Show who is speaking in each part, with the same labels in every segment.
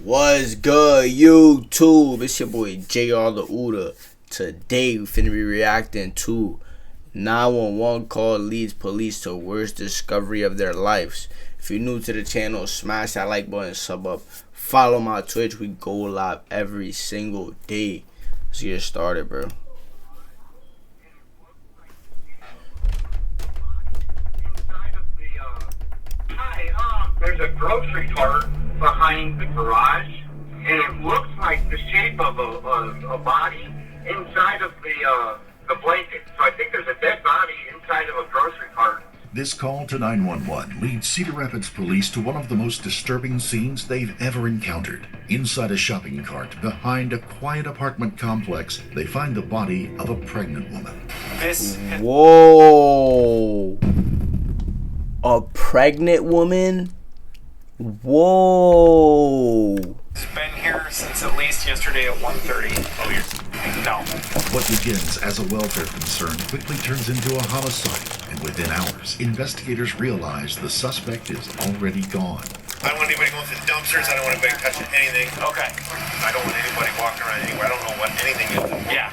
Speaker 1: What's good, YouTube? It's your boy JrTheOota. Today we finna be reacting to 911 call leads police to worst discovery of their lives. If you're new to the channel, smash that like button, sub up, follow my Twitch. We go live every single day. Let's get started, bro.
Speaker 2: There's a grocery cart behind the garage, and it looks like the shape of a body inside of the blanket. So I think there's a dead body inside of a grocery cart.
Speaker 3: This call to 911 leads Cedar Rapids police to one of the most disturbing scenes they've ever encountered. Inside a shopping cart behind a quiet apartment complex, they find the body of a pregnant woman.
Speaker 1: Whoa. A pregnant woman? Whoa.
Speaker 4: It's been here since at least yesterday at 1:30. Oh, no.
Speaker 3: What begins as a welfare concern quickly turns into a homicide, and within hours, investigators realize the suspect is already gone.
Speaker 5: I don't want anybody going through the dumpsters. I don't want anybody touching anything.
Speaker 4: Okay.
Speaker 5: I don't want anybody walking around anywhere. I don't know what anything is.
Speaker 4: Yeah.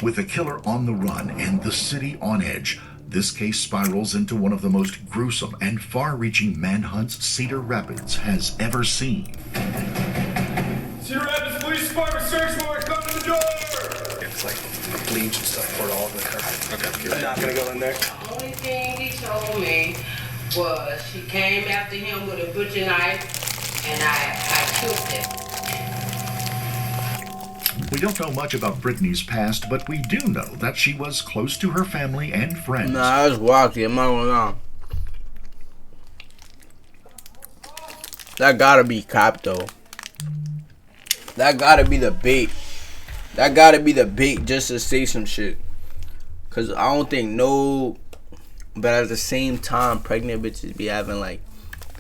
Speaker 3: With the killer on the run and the city on edge, this case spirals into one of the most gruesome and far-reaching manhunts Cedar Rapids has ever seen.
Speaker 6: Cedar Rapids Police Department, search warrant, come to the door!
Speaker 5: It's like bleach and stuff poured all over the carpet. Okay.
Speaker 4: I'm not gonna go in there.
Speaker 7: The only thing he told me was she came after him with a butcher knife, and I killed it.
Speaker 3: We don't know much about Brittany's past, but we do know that she was close to her family and friends.
Speaker 1: Nah, it's wacky. I'm not gonna lie. That gotta be cop though. That gotta be the bait. That gotta be the bait just to say some shit. Cause I don't think no. But at the same time, pregnant bitches be having like,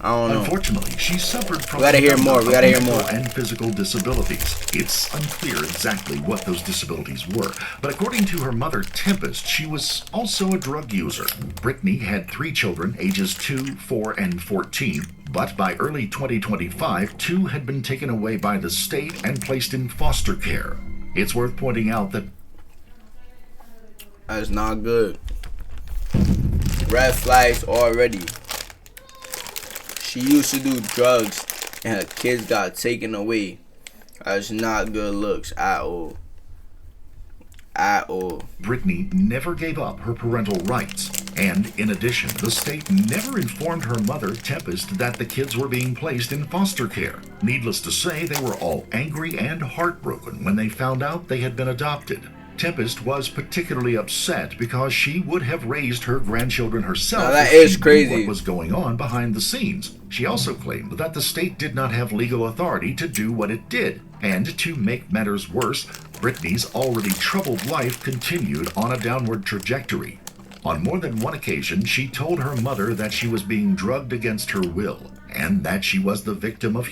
Speaker 1: I don't know.
Speaker 3: Unfortunately, she suffered from
Speaker 1: We gotta hear more. We gotta hear
Speaker 3: mental
Speaker 1: more.
Speaker 3: and physical disabilities. It's unclear exactly what those disabilities were, but according to her mother, Tempest, she was also a drug user. Brittany had 3 children, ages 2, 4, and 14, but by early 2025, 2 had been taken away by the state and placed in foster care. It's worth pointing out that
Speaker 1: That's not good. Red flags already. She used to do drugs and her kids got taken away. That's not good looks at all. At all.
Speaker 3: Brittany never gave up her parental rights. And in addition, the state never informed her mother, Tempest, that the kids were being placed in foster care. Needless to say, they were all angry and heartbroken when they found out they had been adopted. Tempest was particularly upset because she would have raised her grandchildren herself.
Speaker 1: Now that
Speaker 3: if
Speaker 1: is
Speaker 3: she knew
Speaker 1: crazy.
Speaker 3: what was going on behind the scenes. She also claimed that the state did not have legal authority to do what it did. And to make matters worse, Brittany's already troubled life continued on a downward trajectory. On more than one occasion, she told her mother that she was being drugged against her will, and that she was the victim of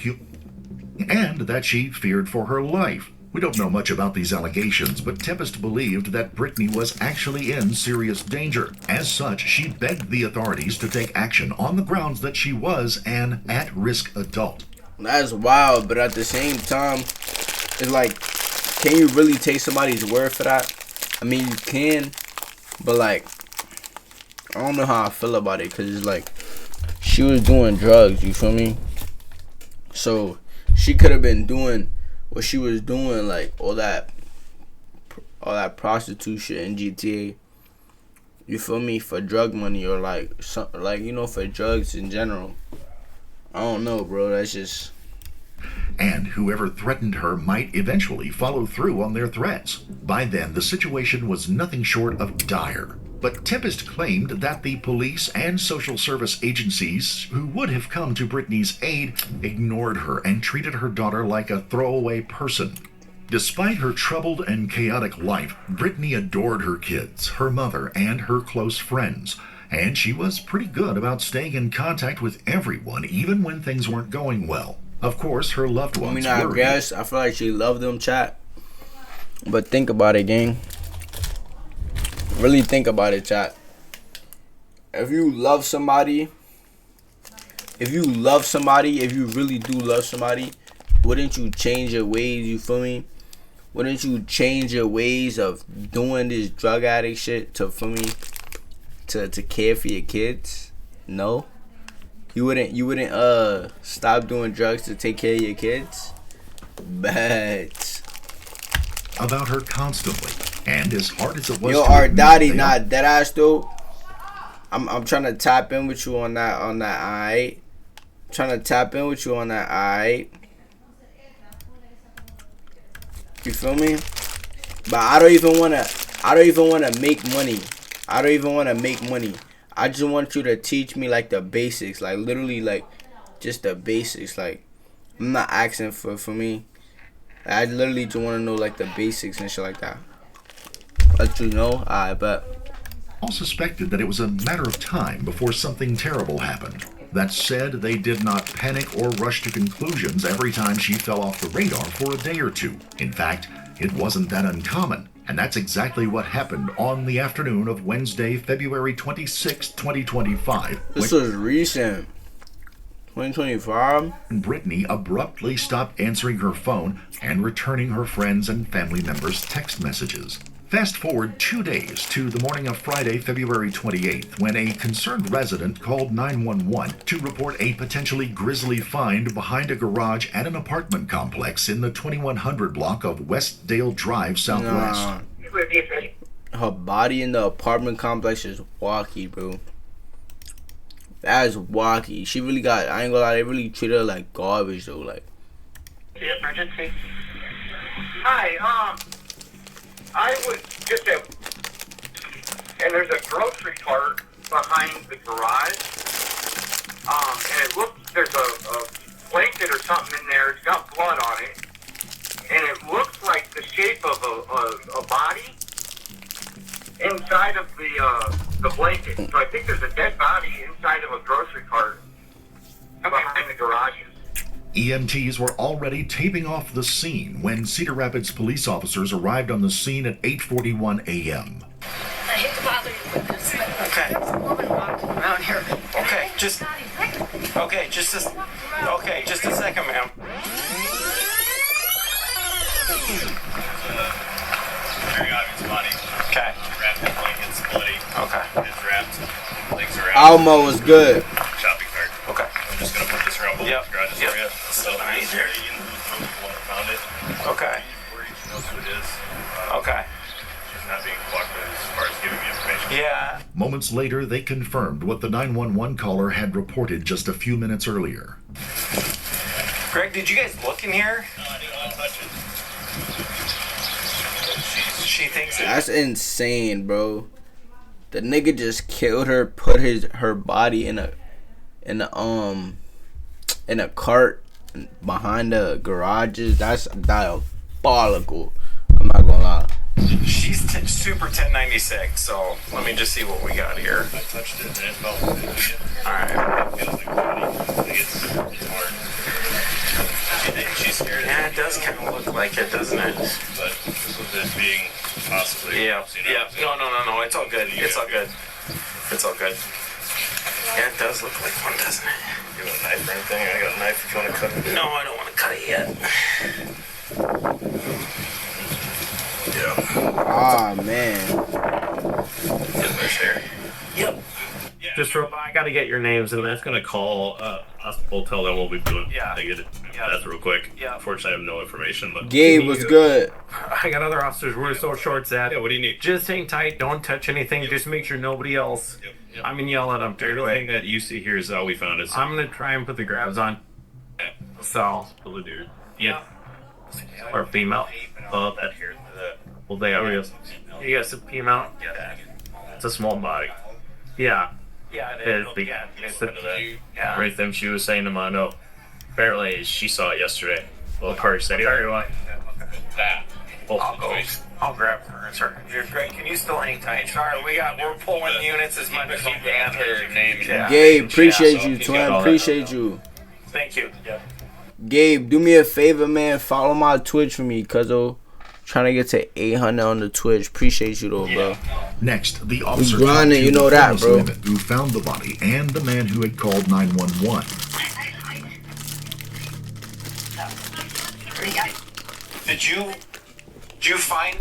Speaker 3: and that she feared for her life. We don't know much about these allegations, but Tempest believed that Brittany was actually in serious danger. As such, she begged the authorities to take action on the grounds that she was an at-risk adult.
Speaker 1: That's wild, but at the same time, it's like, can you really take somebody's word for that? I mean, you can, but like, I don't know how I feel about it, because it's like, she was doing drugs, you feel me? So, she could have been doing what she was doing, like all that prostitution in GTA, you feel me, for drug money, or like you know, for drugs in general. I don't know, bro. That's just.
Speaker 3: And whoever threatened her might eventually follow through on their threats. By then, the situation was nothing short of dire. But Tempest claimed that the police and social service agencies who would have come to Brittany's aid ignored her and treated her daughter like a throwaway person. Despite her troubled and chaotic life, Brittany adored her kids, her mother, and her close friends. And she was pretty good about staying in contact with everyone, even when things weren't going well. Of course, her loved ones
Speaker 1: I mean, I
Speaker 3: worried.
Speaker 1: guess I feel like she loved them, chat. But think about it, gang. Really think about it, chat. If you love somebody, if you really do love somebody, wouldn't you change your ways? You feel me? Wouldn't you change your ways of doing this drug addict shit to, for me, to care for your kids? No. You wouldn't stop doing drugs to take care of your kids? Bet.
Speaker 3: About her constantly, and as hard as it was
Speaker 1: Yo,
Speaker 3: to
Speaker 1: our
Speaker 3: admit,
Speaker 1: daddy
Speaker 3: they
Speaker 1: not dead ass though. I'm trying to tap in with you on that, alright? Trying to tap in with you on that, alright? You feel me? But I don't even wanna make money. I don't even wanna make money. I just want you to teach me like the basics, like literally like just the basics. Like I'm not asking for me. I literally just wanna know like the basics and shit like that. Let you know, I bet.
Speaker 3: all suspected that it was a matter of time before something terrible happened. That said, they did not panic or rush to conclusions every time she fell off the radar for a day or two. In fact, it wasn't that uncommon, and that's exactly what happened on the afternoon of Wednesday, February 26, 2025.
Speaker 1: This was recent. 2025?
Speaker 3: Brittany abruptly stopped answering her phone and returning her friends and family members' text messages. Fast forward 2 days to the morning of Friday, February 28th, when a concerned resident called 911 to report a potentially grisly find behind a garage at an apartment complex in the 2100 block of Westdale Drive Southwest.
Speaker 1: Nah. Her body in the apartment complex is wacky, bro. That is wacky. She really got, I ain't gonna lie, they really treated her like garbage though, like.
Speaker 2: The emergency. Hi, I was just at, and there's a grocery cart behind the garage. And it looks, there's a blanket or something in there. It's got blood on it. And it looks like the shape of a body inside of the blanket. So I think there's a dead body inside of a grocery cart behind the garages.
Speaker 3: EMTs were already taping off the scene when Cedar Rapids police officers arrived on the scene at 8:41 a.m.
Speaker 8: I hate to bother you with this, but
Speaker 4: Okay.
Speaker 8: there's a woman walking around here.
Speaker 4: Okay, just a second, ma'am.
Speaker 9: Very obvious body.
Speaker 4: Okay.
Speaker 9: Wrapped in blankets, bloody.
Speaker 4: Okay.
Speaker 9: Head's wrapped. Legs are out.
Speaker 1: Almo was good.
Speaker 9: Shopping cart.
Speaker 4: Okay.
Speaker 9: I'm just gonna put this around both
Speaker 4: Yep.
Speaker 9: garages
Speaker 4: Yep.
Speaker 9: for you. So
Speaker 4: Nice.
Speaker 9: there you found it.
Speaker 4: Okay.
Speaker 9: Where you knows who it is.
Speaker 4: Okay.
Speaker 9: She's not being cooperative as far as giving me information.
Speaker 4: Yeah.
Speaker 3: Moments later, they confirmed what the 911 caller had reported just a few minutes earlier.
Speaker 4: Greg, did you guys look in here?
Speaker 9: No, I didn't want to touch it.
Speaker 4: She thinks it.
Speaker 1: That's insane, bro. The nigga just killed her, put her body in a cart behind the garages. That's diabolical. I'm not gonna lie.
Speaker 4: She's super 1096, so let me just see what we got here.
Speaker 9: I touched it and it felt immediate.
Speaker 4: Alright.
Speaker 9: It feels like bloody. I think it's hard. She's scared.
Speaker 4: Yeah, it does kind of look like it, doesn't it?
Speaker 9: But with it being possibly.
Speaker 4: Yeah. Yeah. No. It's all good. It's all good. It's all good. Yeah, it does look like one, doesn't it?
Speaker 9: You want a knife or anything? I got a knife if you want to cut it.
Speaker 4: No, I don't want to cut it yet.
Speaker 9: Yeah.
Speaker 1: Ah, man.
Speaker 9: Yeah, there's hair.
Speaker 4: Yep.
Speaker 10: Just I gotta get your names, and that's gonna call hospital, tell them what we're doing.
Speaker 4: Yeah.
Speaker 10: I get it.
Speaker 4: Yeah.
Speaker 10: That's real quick.
Speaker 4: Yeah.
Speaker 10: Unfortunately, I have no information, but
Speaker 1: Gabe was good.
Speaker 10: I got other officers. We're so short staffed. Yeah. What do you need? Just hang tight. Don't touch anything. Just make sure nobody else.
Speaker 9: Yep.
Speaker 10: I'm gonna yell at them.
Speaker 9: Everything that you see here is how we found it.
Speaker 10: I'm gonna try and put the grabs on. So,
Speaker 9: the dude.
Speaker 10: yeah. Or female. Oh, that here. Well, they are real. You got some female.
Speaker 9: Yeah.
Speaker 10: It's a small body. Yeah.
Speaker 4: Yeah,
Speaker 10: It's the, it's the,
Speaker 4: Yeah.
Speaker 10: right then she was saying to Mondo. Apparently she saw it yesterday. Well, her said, "Here you are."
Speaker 9: That.
Speaker 4: I'll go. I'll grab her. Sir, Greg, can you still hang tight? Sorry, we're pulling units as much as we can.
Speaker 9: Her name.
Speaker 4: Yeah.
Speaker 1: Gabe, appreciate
Speaker 10: so
Speaker 1: you,
Speaker 10: he's
Speaker 1: twin.
Speaker 10: got all that.
Speaker 1: Appreciate you.
Speaker 4: Thank you. Yeah.
Speaker 1: Gabe, do me a favor, man. Follow my Twitch for me, cuzzo. Trying to get to 800 on the Twitch. Appreciate you, though, bro.
Speaker 3: Next, the officer
Speaker 1: grinding,
Speaker 3: talked to
Speaker 1: you know
Speaker 3: the
Speaker 1: that,
Speaker 3: homeless
Speaker 1: bro.
Speaker 3: woman who found the body and the man who had called 911.
Speaker 4: Did you find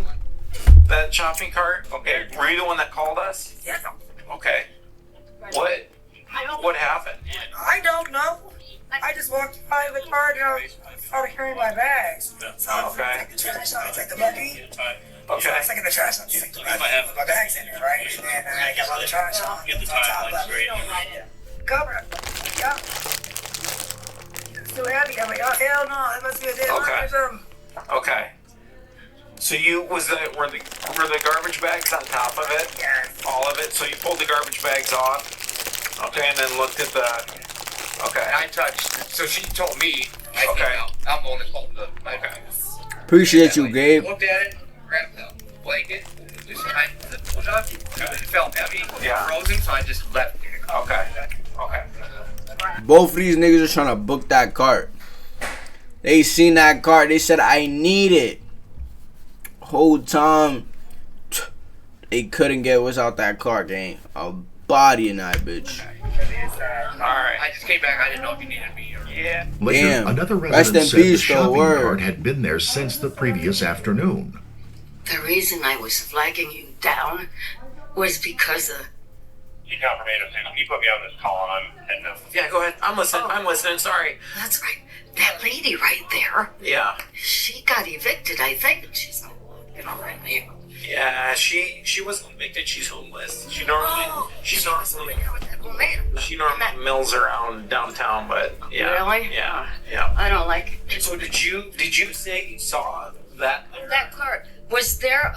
Speaker 4: that shopping cart? Okay. Were you the one that called us?
Speaker 11: Yes.
Speaker 4: Okay. What happened?
Speaker 11: I don't know. I just walked by the car and I started carrying my bags. So I take the trash out, I take the buggy.
Speaker 4: Okay.
Speaker 11: So I was taking the trash out, I take my bags in there, right? And then I got all the trash out.
Speaker 9: Get the time like straight.
Speaker 11: Cover it. Yeah. It's too heavy. I'm like, oh hell no, that must be a dead
Speaker 4: Okay.
Speaker 11: or something.
Speaker 4: Okay. So were the garbage bags on top of it?
Speaker 11: Yes.
Speaker 4: All of it? So you pulled the garbage bags off? Okay, and then looked at the... Okay.
Speaker 12: I touched, so she told me, I
Speaker 4: Okay.
Speaker 12: came out. I'm on the phone. Okay.
Speaker 1: Appreciate you, Gabe.
Speaker 12: Looked at it, grabbed the blanket, just kind of put up. It felt heavy,
Speaker 4: Yeah.
Speaker 12: frozen, so I just left it.
Speaker 4: Okay. Okay.
Speaker 1: Both of these niggas are trying to book that cart. They seen that cart. They said, I need it. Whole time, they couldn't get what's out that cart, gang. A body in that bitch.
Speaker 4: Alright.
Speaker 12: I just came back. I didn't know if you needed me or...
Speaker 4: Yeah.
Speaker 3: Later,
Speaker 1: Damn.
Speaker 3: another
Speaker 1: Rest
Speaker 3: resident
Speaker 1: in
Speaker 3: said the
Speaker 1: peace, though,
Speaker 3: shopping
Speaker 1: word.
Speaker 3: cart had been there since the previous afternoon.
Speaker 8: The reason I was flagging you down was because of...
Speaker 9: You compromised him. He put me on this call and I'm heading up.
Speaker 4: Yeah, go ahead. I'm listening. I'm listening. Sorry.
Speaker 8: That's right. That lady right there,
Speaker 4: Yeah.
Speaker 8: she got evicted, I think. She's not right now.
Speaker 4: Yeah, she wasn't evicted. She's homeless. She normally mills around downtown, but yeah.
Speaker 8: Really?
Speaker 4: Yeah. Yeah.
Speaker 8: I don't like it.
Speaker 4: So did you say you saw that?
Speaker 8: That cart was there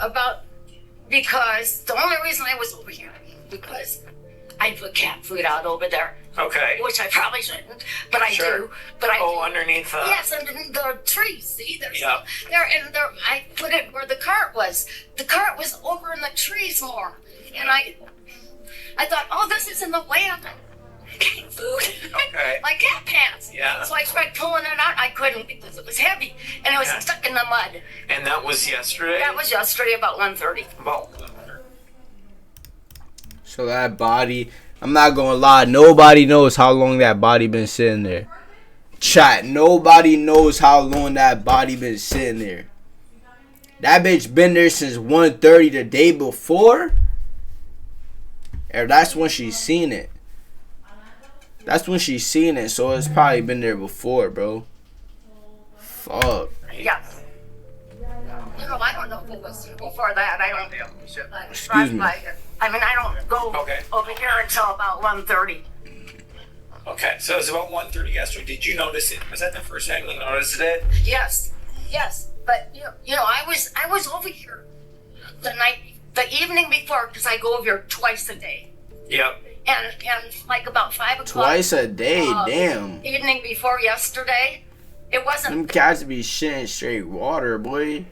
Speaker 8: because the only reason I was over here, because I put cat food out over there.
Speaker 4: Okay.
Speaker 8: Which I probably shouldn't, but I
Speaker 4: Sure.
Speaker 8: do. But I do.
Speaker 4: Underneath the...
Speaker 8: Yes, underneath the trees. See, there's
Speaker 4: Yep.
Speaker 8: there, and there. I put it where the cart was. The cart was over in the trees more, and I thought, oh, this is in the way of cat food.
Speaker 4: Okay.
Speaker 8: My cat pants.
Speaker 4: Yeah.
Speaker 8: So I tried pulling it out. I couldn't because it was heavy, and it was
Speaker 4: Okay.
Speaker 8: stuck in the mud.
Speaker 4: And that was yesterday?
Speaker 8: That was yesterday about 1:30.
Speaker 4: About...
Speaker 1: So that body, I'm not gonna lie, nobody knows how long that body been sitting there. Chat, nobody knows how long that body been sitting there. That bitch been there since 1:30 the day before? Or that's when she seen it. That's when she seen it, so it's probably been there before, bro. Fuck.
Speaker 8: Yes. No, I don't know if it was before that. I don't.
Speaker 1: Excuse me.
Speaker 8: I mean, I don't go over here until about 1:30.
Speaker 4: Okay, so it was about 1:30 yesterday. Did you notice it? Was that the first time you noticed it?
Speaker 8: Yes, but you know, I was over here the evening before because I go over here twice a day.
Speaker 4: Yep.
Speaker 8: And like about 5 o'clock.
Speaker 1: Twice a day, damn.
Speaker 8: Evening before yesterday, it wasn't.
Speaker 1: Them cats be shitting straight water, boy.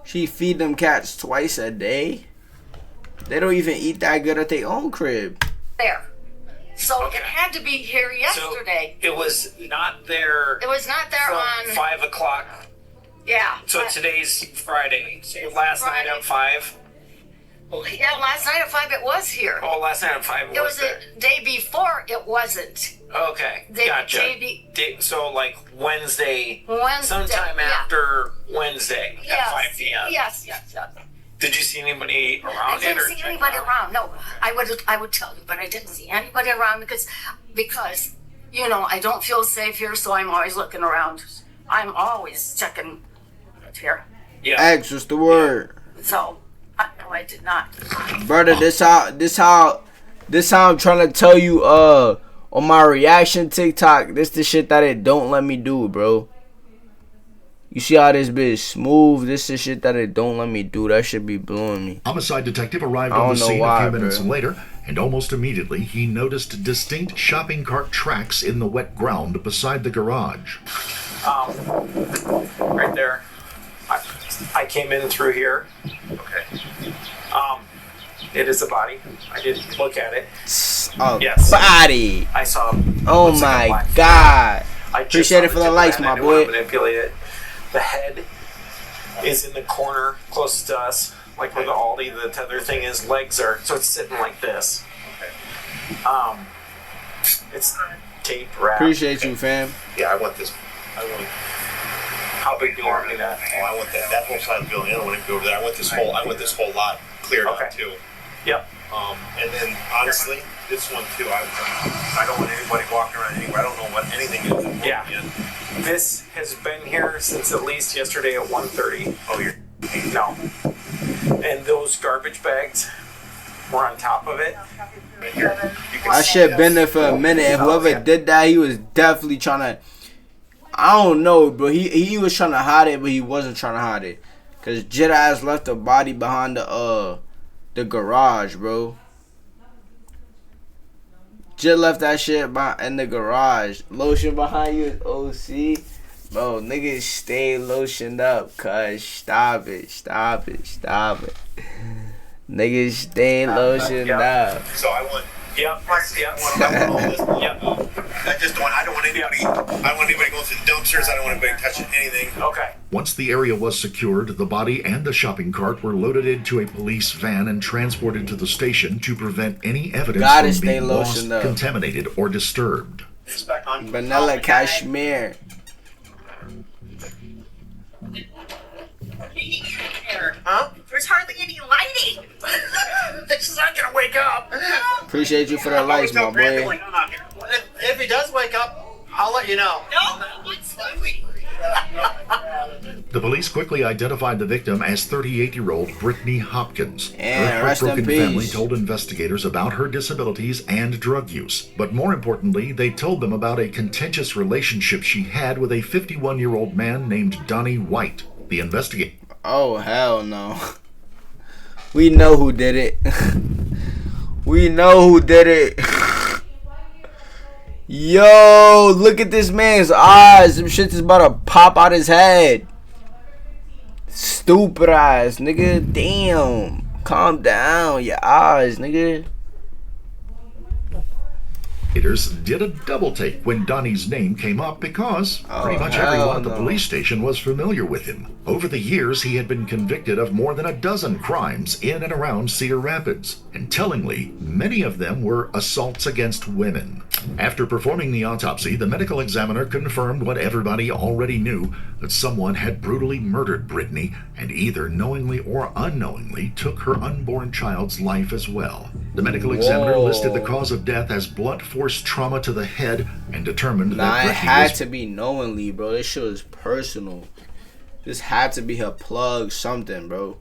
Speaker 1: She feed them cats twice a day. They don't even eat that good at their own crib.
Speaker 8: There. So it had to be here yesterday.
Speaker 4: So it was not there.
Speaker 8: It was not there
Speaker 4: from
Speaker 8: on
Speaker 4: 5 o'clock.
Speaker 8: Yeah.
Speaker 4: So today's Friday. So last night at 5.
Speaker 8: Yeah, last night at 5 it was here.
Speaker 4: Oh, last night at 5
Speaker 8: It was
Speaker 4: there.
Speaker 8: the day before it wasn't.
Speaker 4: Okay, gotcha. So like Wednesday, sometime after Wednesday at 5 p.m.
Speaker 8: Yes.
Speaker 4: Did you see anybody around?
Speaker 8: I didn't see anybody around. No, I would tell you, but I didn't see anybody around because you know I don't feel safe here, so I'm always looking around. I'm always checking here.
Speaker 1: Yeah. X, what's the word?
Speaker 8: So no, I did not.
Speaker 1: Brother, this how I'm trying to tell you on my reaction TikTok. This the shit that it don't let me do, bro. You see how this bitch smooth? This is shit that it don't let me do. That should be blowing me.
Speaker 3: Homicide detective arrived on the scene a few minutes later, and almost immediately he noticed distinct shopping cart tracks in the wet ground beside the garage.
Speaker 4: Right there. I came in through here. Okay. It is a body. I did look at it. Yes.
Speaker 1: Body.
Speaker 4: I saw.
Speaker 1: Oh my God.
Speaker 4: I
Speaker 1: appreciate it for the likes, my boy.
Speaker 4: Manipulate it. The head is in the corner closest to us, like where the Aldi, the tether thing is. Legs are, so it's sitting like this. It's taped wrapped.
Speaker 1: Appreciate you, fam.
Speaker 9: Yeah, I want this.
Speaker 4: How big do you want me to?
Speaker 13: Oh, I want that whole side of the building. I don't want to go over there. I want this whole lot cleared out too.
Speaker 4: Yep.
Speaker 13: And then honestly, this one too. I don't want anybody walking around anywhere. I don't know what anything is.
Speaker 4: Yeah. This has been here since at least yesterday at 1:30.
Speaker 13: Oh, you're
Speaker 4: no. And those garbage bags were on top of it.
Speaker 13: Right here.
Speaker 1: I should have been there for a minute. And whoever did that, he was definitely trying to. I don't know, bro. He was trying to hide it, but he wasn't trying to hide it. Cause Jit ass left the body behind the garage, bro. Jit left that shit in the garage. Lotion behind you is OC. Bro, niggas stay lotioned up, cuz. Stop it. Niggas stay lotioned up.
Speaker 13: So I want.
Speaker 4: Yep.
Speaker 13: I don't want anybody going through the dumpsters. I don't want anybody touching anything.
Speaker 4: Okay.
Speaker 3: Once the area was secured, the body and the shopping cart were loaded into a police van and transported to the station to prevent any evidence from being lost, contaminated, or disturbed.
Speaker 1: Vanilla cashmere.
Speaker 12: Huh? There's hardly any lighting. It's not gonna wake up.
Speaker 1: Appreciate you for the lights, my boy.
Speaker 12: If he does wake up, I'll let you know. No, what's
Speaker 3: The police quickly identified the victim as 38-year-old Brittany Hopkins.
Speaker 1: And
Speaker 3: her
Speaker 1: rest in
Speaker 3: heartbroken
Speaker 1: peace.
Speaker 3: family told investigators about her disabilities and drug use. But more importantly, they told them about a contentious relationship she had with a 51-year-old man named Donnie White. The investigator.
Speaker 1: Oh, hell no. We know who did it. We know who did it. Yo, look at this man's eyes. Some shit is about to pop out his head. Stupid eyes, nigga. Damn. Calm down, your eyes, nigga.
Speaker 3: Did a double take when Donnie's name came up because pretty much everyone at the police station was familiar with him. Over the years, he had been convicted of more than a dozen crimes in and around Cedar Rapids, and tellingly, many of them were assaults against women. After performing the autopsy, the medical examiner confirmed what everybody already knew, that someone had brutally murdered Brittany and either knowingly or unknowingly took her unborn child's life as well. The medical examiner listed the cause of death as blunt force trauma to the head and determined that
Speaker 1: It
Speaker 3: Brittany
Speaker 1: had
Speaker 3: was
Speaker 1: to be knowingly, bro. This shit was personal. This had to be her plug something, bro.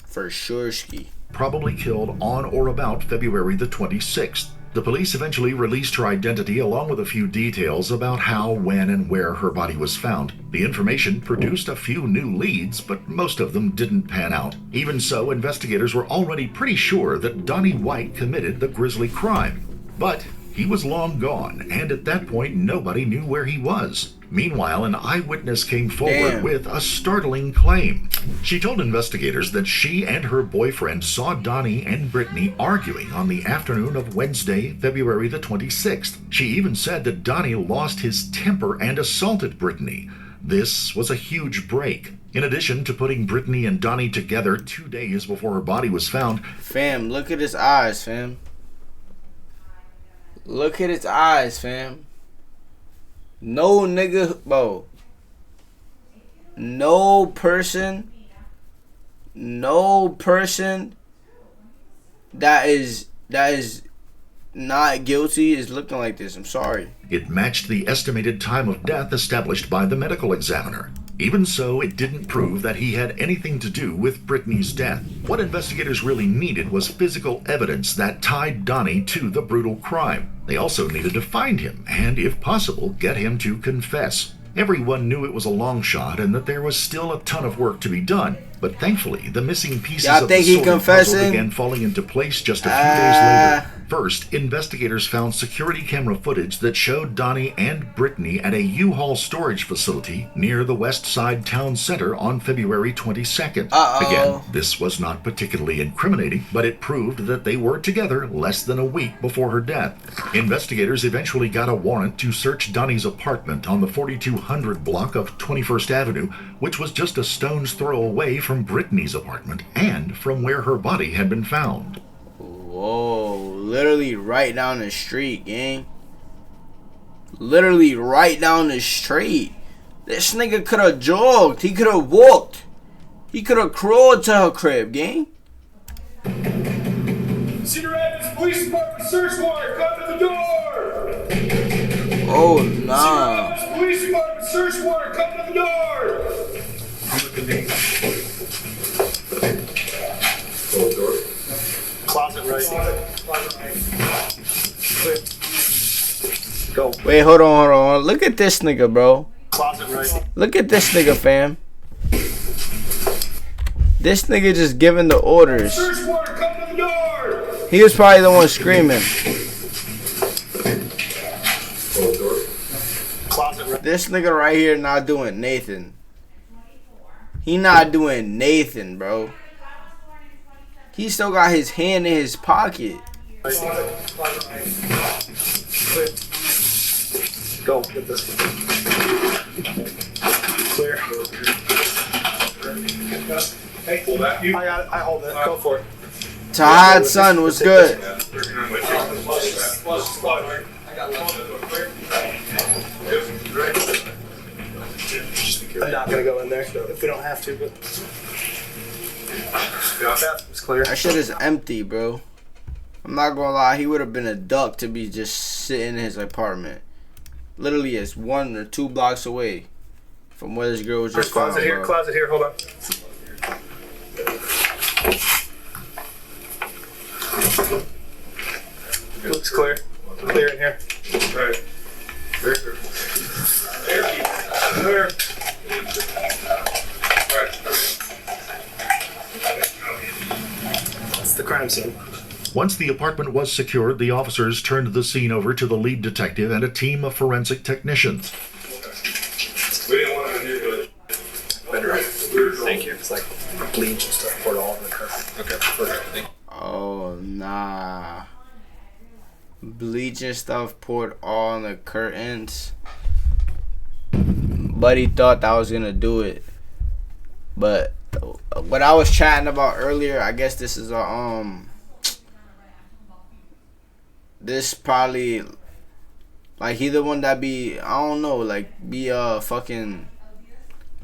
Speaker 1: For sure, ski.
Speaker 3: probably killed on or about February the 26th. The police eventually released her identity along with a few details about how, when, and where her body was found. The information produced a few new leads, but most of them didn't pan out. Even so, investigators were already pretty sure that Donnie White committed the grisly crime. But he was long gone, and at that point nobody knew where he was. Meanwhile, an eyewitness came forward with a startling claim. She told investigators that she and her boyfriend saw Donnie and Brittany arguing on the afternoon of Wednesday, February the 26th. She even said that Donnie lost his temper and assaulted Brittany. This was a huge break. In addition to putting Brittany and Donnie together 2 days before her body was found.
Speaker 1: Fam, look at his eyes, fam. Look at his eyes, fam. No nigga, bro. No person that is not guilty is looking like this. I'm sorry.
Speaker 3: It matched the estimated time of death established by the medical examiner. Even so, it didn't prove that he had anything to do with Brittany's death. What investigators really needed was physical evidence that tied Donnie to the brutal crime. They also needed to find him and, if possible, get him to confess. Everyone knew it was a long shot and that there was still a ton of work to be done. But thankfully, the missing pieces of the sorted puzzle began falling into place just a few days later. First, investigators found security camera footage that showed Donnie and Brittany at a U-Haul storage facility near the West Side Town Center on February 22nd. Again, this was not particularly incriminating, but it proved that they were together less than a week before her death. Investigators eventually got a warrant to search Donnie's apartment on the 4200 block of 21st Avenue, which was just a stone's throw away from Brittany's apartment and from where her body had been found.
Speaker 1: Whoa, literally right down the street, gang. Literally right down the street. This nigga could have jogged. He could have walked. He could have crawled to her crib, gang.
Speaker 6: Cedar Rapids Police Department search warrant. Come to the door.
Speaker 1: Oh,
Speaker 6: Cedar
Speaker 1: nah.
Speaker 6: Rapids Police Department search warrant. Come to the door.
Speaker 4: Closet right. Closet right. Go.
Speaker 1: Wait, hold on. Look at this nigga, bro.
Speaker 4: Closet right.
Speaker 1: Look at this nigga, fam. This nigga just giving the orders.
Speaker 6: Search warrant. Come to the door.
Speaker 1: He was probably the one screaming.
Speaker 4: Closet right.
Speaker 1: This nigga right here not doing Nathan. He not doing Nathan, bro. He still got his hand in his pocket.
Speaker 4: Go. Get this. Clear.
Speaker 6: Hey, pull back.
Speaker 4: I got it. I hold it. Go for it.
Speaker 1: Tahad, son, what's good?
Speaker 4: I'm not gonna go in there if we don't have to, but it's clear.
Speaker 1: That shit is empty, bro. I'm not gonna lie, he would have been a duck to be just sitting in his apartment. Literally, it's 1 or 2 blocks away from where this girl was just found.
Speaker 4: Closet here. Closet here. Hold on. Looks clear. Clear in here.
Speaker 6: Right. Clear.
Speaker 4: That's the crime scene.
Speaker 3: Once the apartment was secured, the officers turned the scene over to the lead detective and a team of forensic technicians.
Speaker 6: We didn't want to do it.
Speaker 5: Thank you. It's like bleach and stuff poured all over the carpet. Okay, perfect.
Speaker 1: Oh, nah. Bleach and stuff poured all on the curtains. Buddy thought that was gonna do it. But what I was chatting about earlier, I guess this is a this probably like he the one that be, I don't know, like be fucking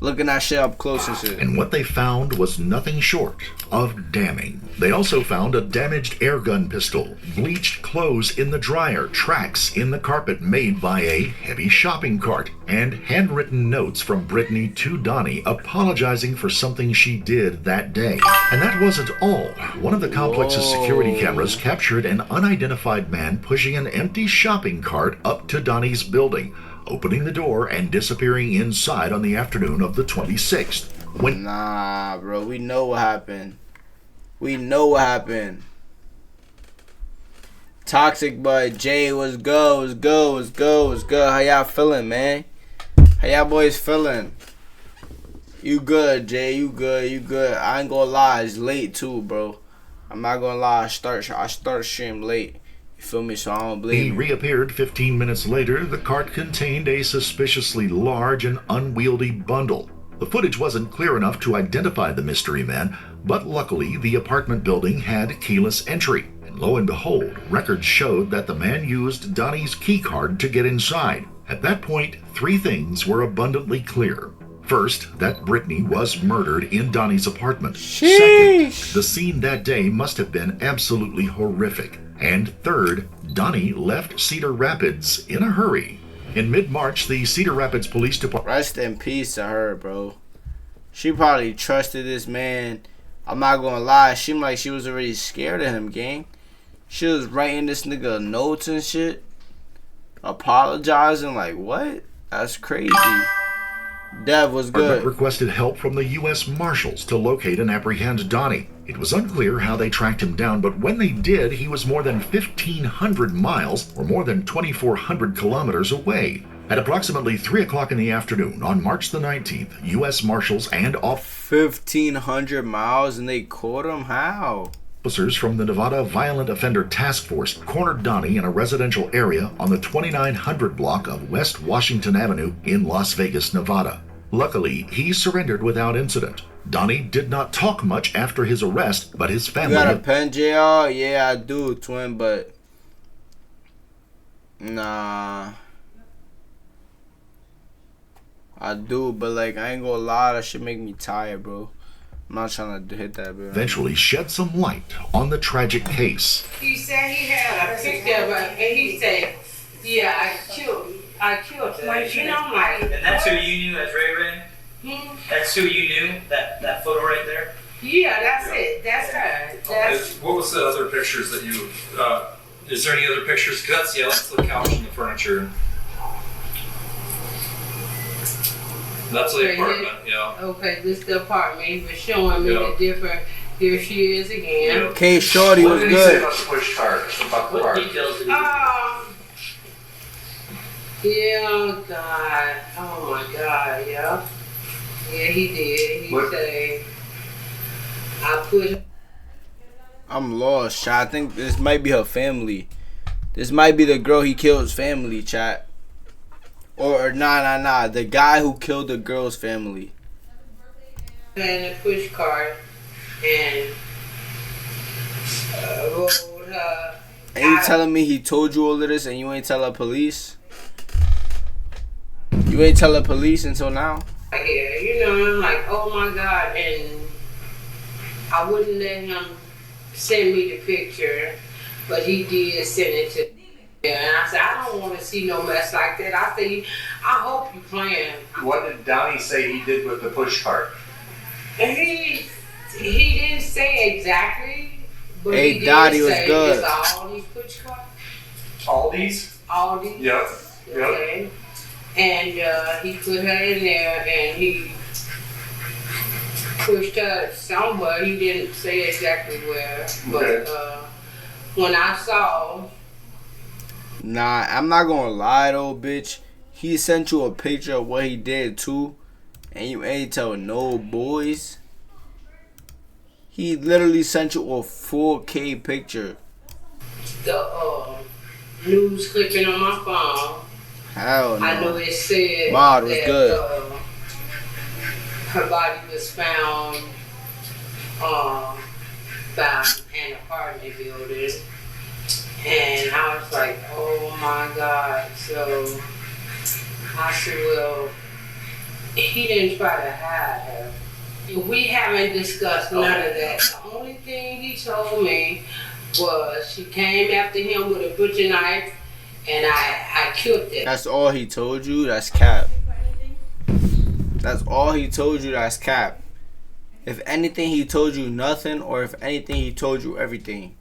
Speaker 1: looking that shit up close and shit.
Speaker 3: And what they found was nothing short of damning. They also found a damaged airgun pistol, bleached clothes in the dryer, tracks in the carpet made by a heavy shopping cart, and handwritten notes from Brittany to Donnie apologizing for something she did that day. And that wasn't all. One of the complex's security cameras captured an unidentified man pushing an empty shopping cart up to Donnie's building, opening the door and disappearing inside on the afternoon of the 26th.
Speaker 1: Nah, bro, we know what happened. We know what happened. Toxic Bud, Jay, what's good? How y'all feeling, man? How y'all boys feeling? You good, Jay? You good? I ain't gonna lie, it's late too, bro. I'm not gonna lie, I start stream late. You feel me? So I don't believe
Speaker 3: He reappeared 15 minutes later. The cart contained a suspiciously large and unwieldy bundle. The footage wasn't clear enough to identify the mystery man, but luckily the apartment building had keyless entry. And lo and behold, records showed that the man used Donnie's key card to get inside. At that point, 3 things were abundantly clear. First, that Brittany was murdered in Donnie's apartment.
Speaker 1: Sheesh.
Speaker 3: Second, the scene that day must have been absolutely horrific. And third, Donnie left Cedar Rapids in a hurry. In mid-March, the Cedar Rapids Police Department...
Speaker 1: Rest in peace to her, bro. She probably trusted this man. I'm not gonna lie, it seemed like she was already scared of him, gang. She was writing this nigga notes and shit. Apologizing, like, what? That's crazy. Dev was good.
Speaker 3: Requested help from the U.S. Marshals to locate and apprehend Donnie. It was unclear how they tracked him down, but when they did, he was more than 1,500 miles, or more than 2,400 kilometers away. At approximately 3 o'clock in the afternoon on March the 19th, U.S. Marshals and
Speaker 1: 1,500 miles and they caught him? How?
Speaker 3: Officers from the Nevada Violent Offender Task Force cornered Donnie in a residential area on the 2900 block of West Washington Avenue in Las Vegas, Nevada. Luckily, he surrendered without incident. Donnie did not talk much after his arrest, but his family...
Speaker 1: You got a pen, JR? Yeah, I do, twin, but... Nah. I do, but like I ain't gonna lie, that shit make me tired, bro. I'm not trying to hit that, bro.
Speaker 3: Eventually shed some light on the tragic case.
Speaker 7: He said he had a picture of her, and he said, yeah, I killed her. Like, you know, I'm like...
Speaker 14: And that's who you knew as Ray Ray? That's who you knew, that photo right there?
Speaker 7: Yeah, that's it. That's her.
Speaker 5: What was the other pictures that you, is there any other pictures? Because that's the couch and the furniture. That's the apartment, yeah.
Speaker 7: Okay, this is the apartment. He was showing me the different. Here she is again.
Speaker 1: Okay, Shorty was good.
Speaker 5: What did he say about the push cart? About the
Speaker 14: What
Speaker 5: car?
Speaker 14: details did he
Speaker 7: Yeah, God. Oh my God, yeah. Yeah, he did. He said, I put...
Speaker 1: I'm lost, chat. I think this might be her family. This might be the girl he killed's family, chat. Or nah. The guy who killed the girl's family.
Speaker 7: And a push cart and rolled her.
Speaker 1: And you telling me he told you all of this and you ain't tell the police? You ain't tell the police until now?
Speaker 7: Yeah, you know, I'm like, oh my God, and I wouldn't let him send me the picture, but he did send it to me. And I said, I don't want to see no mess like that. I said, I hope you playing.
Speaker 13: What did Donnie say he did with the push cart?
Speaker 7: And he didn't say exactly, but
Speaker 1: hey,
Speaker 7: he did
Speaker 1: Dottie was
Speaker 7: say
Speaker 1: good.
Speaker 7: it's all these push carts.
Speaker 13: All these?
Speaker 7: All these.
Speaker 13: Yep.
Speaker 7: Okay. And he put her in there and he pushed her somewhere. He didn't say exactly where, but when I saw.
Speaker 1: Nah, I'm not gonna lie though, bitch. He sent you a picture of what he did too, and you ain't tell no boys. He literally sent you a 4K picture.
Speaker 7: The news clipping on my phone.
Speaker 1: Hell no.
Speaker 7: I know it said
Speaker 1: Mod was
Speaker 7: that
Speaker 1: good.
Speaker 7: Her body was found by an apartment building. And I was like, oh my God. So I said, well, he didn't try to hide her. We haven't discussed none of that. The only thing he told me was she came after him with a butcher knife and I killed it.
Speaker 1: That's all he told you? That's cap. That's all he told you? That's cap. If anything, he told you nothing, or if anything, he told you everything.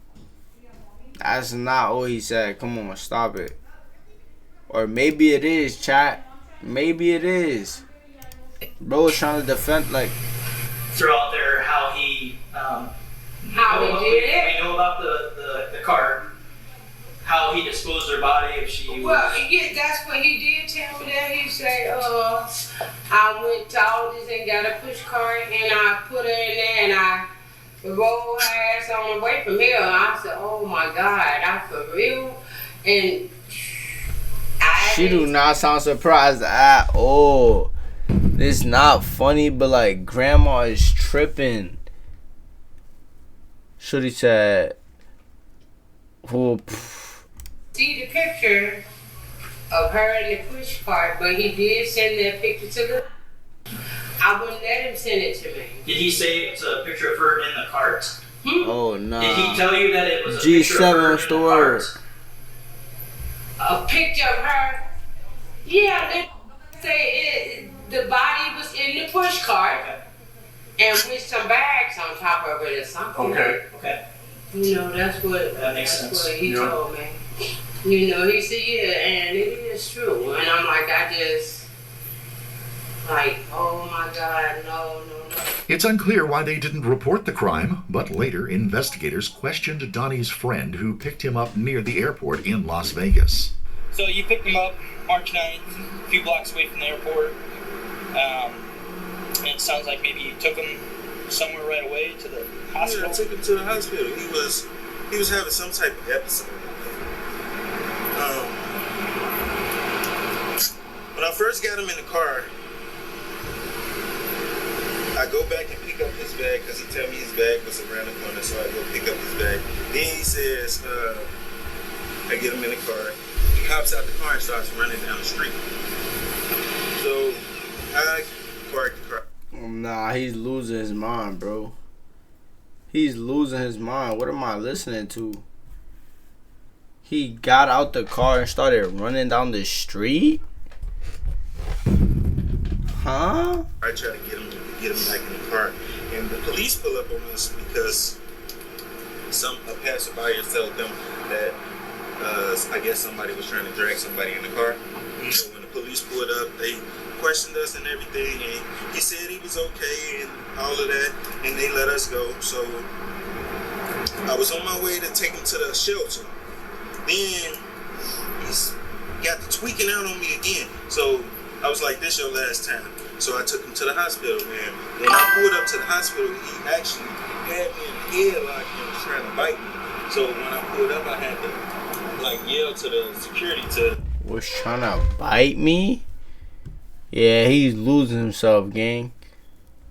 Speaker 1: That's not all he said. Come on, stop it. Or maybe it is, chat. Maybe it is. Bro was trying to defend, like...
Speaker 14: Throw out there how he...
Speaker 7: how he did it?
Speaker 14: We know about the cart. How he disposed her body if she was...
Speaker 7: Well, yeah, that's what he did tell me that. He said, I went to all this and got a push cart and I put her in there and I rolled her ass on the way from here. I said, oh my God, I'm for real? And
Speaker 1: she do not sound surprised at all. It's not funny, but like, grandma is tripping. Shorty said, oh,
Speaker 7: see the picture of her in the push cart, but he did send that picture to the... I wouldn't let him send it to me.
Speaker 14: Did he say it's a picture of her in the cart?
Speaker 1: Oh, no.
Speaker 14: Did he tell you that it was a
Speaker 1: G7
Speaker 14: picture of her in the cart?
Speaker 7: A picture of her? Yeah, they say the body was in the push cart and with some bags on top of it or something.
Speaker 14: Okay.
Speaker 7: You know, that's what he told me. You know, he said, yeah, and it is true. And I'm like, oh my God, no.
Speaker 3: It's unclear why they didn't report the crime, but later investigators questioned Donnie's friend who picked him up near the airport in Las Vegas.
Speaker 15: So you picked him up March 9th, a few blocks away from the airport. And it sounds like maybe you took him somewhere right away to the hospital.
Speaker 9: Yeah, I took him to the hospital. He was having some type of episode. When I first got him in the car, I go back and pick up his bag because he told me his bag was around the corner, so I go pick up his bag. Then he says, I get him in the car. He hops out the car and starts running down the street. So I parked the car.
Speaker 1: Nah, he's losing his mind, bro. He's losing his mind. What am I listening to? He got out the car and started running down the street? Huh?
Speaker 9: I try to get him back in the car, and the police pull up on us because a passerby told them that I guess somebody was trying to drag somebody in the car. So when the police pulled up, they questioned us and everything, and he said he was okay and all of that, and they let us go. So I was on my way to take him to the shelter. Then he's got the tweaking out on me again. So I was like, this your last time. So I took him to the hospital, man. When I pulled up to the hospital, he actually had me in the headlock and was trying to bite me. So when I pulled up, I had to yell to the security to...
Speaker 1: Was trying to bite me? Yeah, he's losing himself, gang.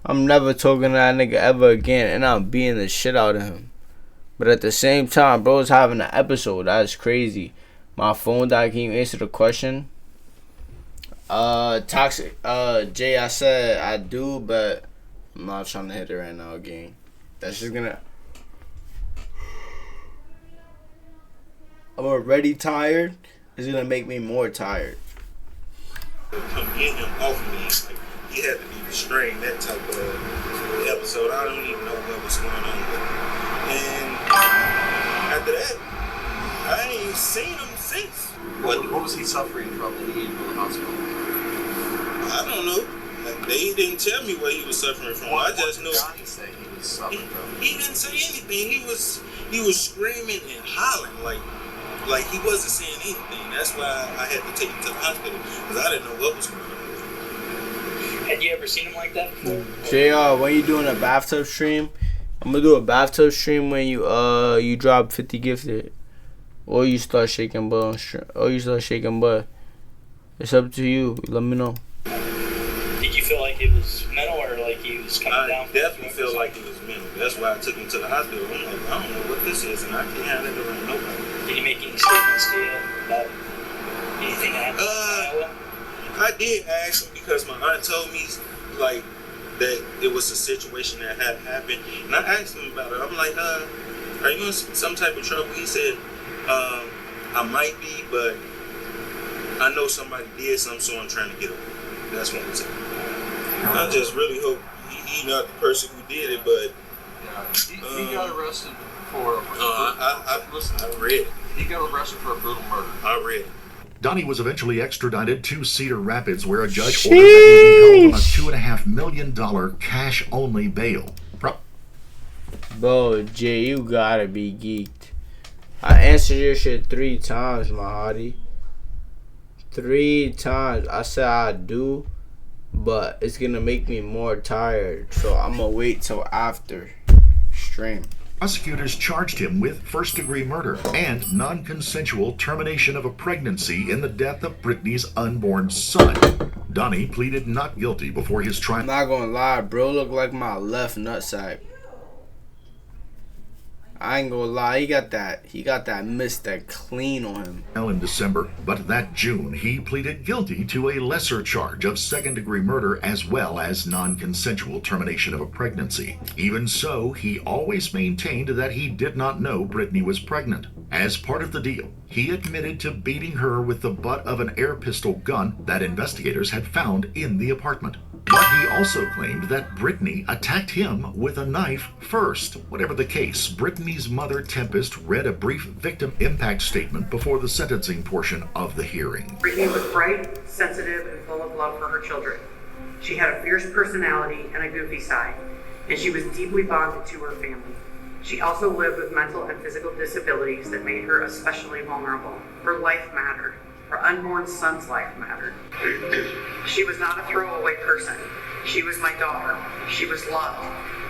Speaker 1: I'm never talking to that nigga ever again, and I'm beating the shit out of him. But at the same time, bro's having an episode. That's crazy. My phone died. Can you answer the question? Toxic. Jay, I said I do, but I'm not trying to hit it right now, gang. That's just gonna... I'm already tired. It's gonna make me more tired.
Speaker 9: Come get him off me. Like, he had to be restrained, that type of episode. I don't even know what was going on with him. And after that, I ain't even seen him since.
Speaker 13: What was he suffering from that he didn't go to the hospital?
Speaker 9: I don't know. Like, they didn't tell me what he was suffering from. I just know.
Speaker 13: What did Johnny say he was suffering from?
Speaker 9: He didn't say anything. He was screaming and hollering like he wasn't saying anything. That's why I had to take him to the hospital, because I didn't know what was going on.
Speaker 15: Had you ever seen him like that before?
Speaker 1: JR, when you doing a bathtub stream, I'm gonna do a bathtub stream when you drop 50 gifted, or you start shaking butt, It's up to you. Let me know.
Speaker 15: Did you feel like it was mental, or like he was coming down?
Speaker 9: I definitely feel like it was mental. That's why I took him to the hospital. I'm like, I don't know what this is, and I can't have it around nobody.
Speaker 15: Did he make any statements to you about anything that happened in Iowa?
Speaker 9: I did ask him because my aunt told me that it was a situation that had happened, and I asked him about it. I'm like, are you in some type of trouble? He said, I might be, but I know somebody did something, so I'm trying to get away. That's what he said. I just really hope he not the person who did it, but
Speaker 13: he got arrested for.
Speaker 9: I read it.
Speaker 13: He got arrested for a brutal murder.
Speaker 9: I read it.
Speaker 3: Donnie was eventually extradited to Cedar Rapids, where a judge ordered that he be held on a $2.5 million cash-only bail.
Speaker 1: Bro, Jay, you gotta be geeked. I answered your shit 3 times, my hottie. 3 times. I said I do, but it's gonna make me more tired, so I'm gonna wait till after stream.
Speaker 3: Prosecutors charged him with first-degree murder and non-consensual termination of a pregnancy in the death of Brittany's unborn son. Donnie pleaded not guilty before his trial.
Speaker 1: I'm not gonna lie, bro, look like my left nutsack. I ain't gonna lie, he got that mist that clean on him.
Speaker 3: In December, but that June he pleaded guilty to a lesser charge of second-degree murder as well as non-consensual termination of a pregnancy. Even so, he always maintained that he did not know Brittany was pregnant. As part of the deal, he admitted to beating her with the butt of an air pistol gun that investigators had found in the apartment. But he also claimed that Brittany attacked him with a knife first. Whatever the case, Brittany's mother, Tempest, read a brief victim impact statement before the sentencing portion of the hearing.
Speaker 16: Brittany was bright, sensitive, and full of love for her children. She had a fierce personality and a goofy side, and she was deeply bonded to her family. She also lived with mental and physical disabilities that made her especially vulnerable. Her life mattered. Her unborn son's life mattered. She was not a throwaway person. She was my daughter. She was loved,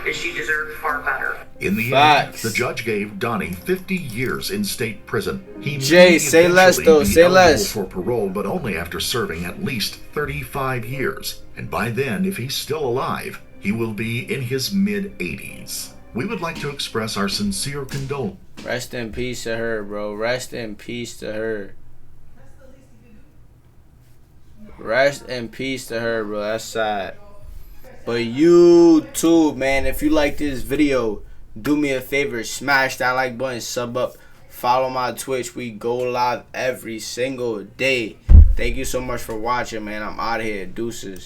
Speaker 16: and she deserved far better.
Speaker 3: In the end, the judge gave Donnie 50 years in state prison. He
Speaker 1: Jay, say less though, say less.
Speaker 3: For parole, but only after serving at least 35 years. And by then, if he's still alive, he will be in his mid-80s. We would like to express our sincere condolence.
Speaker 1: Rest in peace to her, bro. Rest in peace to her. Rest in peace to her, bro. That's sad. But you too, man. If you like this video, do me a favor. Smash that like button. Sub up. Follow my Twitch. We go live every single day. Thank you so much for watching, man. I'm out of here. Deuces.